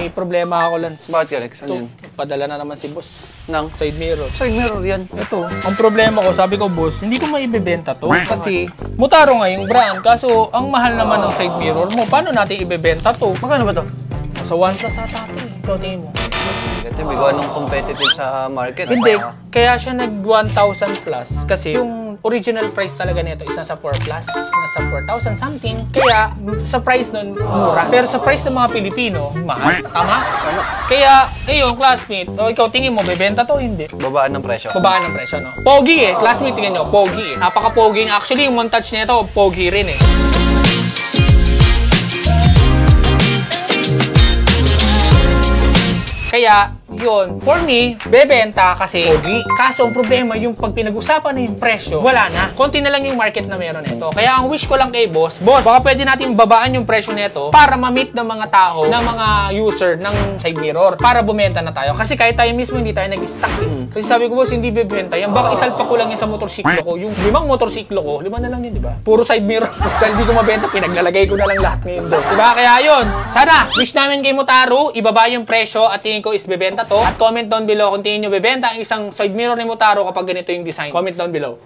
may problema ako lang. Bakit ka, Lex? Ano Ito, yun? padala na naman si boss. Nang? Side mirror. Side mirror yan. Ito, ang problema ko, sabi ko, boss, hindi ko maibebenta to. Kasi, Motaro nga yung brand. Kaso, ang mahal naman ng side mirror mo. Paano natin ibebenta to? Magkano ba to? Sa OnePlus ata ito. Ikaw tingin mo. Ito, bigo anong competitive sa market. Hindi, kaya siya nag 1,000 plus. Kasi yung original price talaga nito is nasa 4 plus. Nasa 4,000 something. Kaya, sa price nun, mura. Pero sa price ng mga Pilipino, mahal. Tama? Kaya, yung classmate, o ikaw tingin mo, bebenta to? Hindi. Babaan ng presyo. Babaan ng presyo, no? Pogi eh. Classmate, tingin nyo, pogi eh. Napaka-pogi. Actually, yung montage nito, pogi rin eh. Kaya, yun, for me, bebenta kasi pogi. Kaso, ang problema, yung pag pinag-usapan na yung presyo, wala na. Konti na lang yung market na meron nito. Kaya, ang wish ko lang kay boss, baka pwede natin babaan yung presyo nito para ma-meet ng mga tao, ng mga user ng side mirror, para bumenta na tayo. Kasi kahit tayo mismo, hindi tayo nag-stock eh. Kasi sabi ko, boss, hindi bebenta yan. Baka isalpa ko lang yan sa motorsiklo ko. Yung 5 motorsiklo ko, 5 na lang yun, di ba? Puro side mirror. Dahil hindi ko mabenta, pinaglalagay ko na lang lahat ngayon doon. Diba? Kaya yun, sana, wish namin kay Motaro, ibaba yung presyo at tingin ko is bebenta to. At comment down below kung tingin nyo bebenta ang isang side mirror ni Motaro kapag ganito yung design. Comment down below.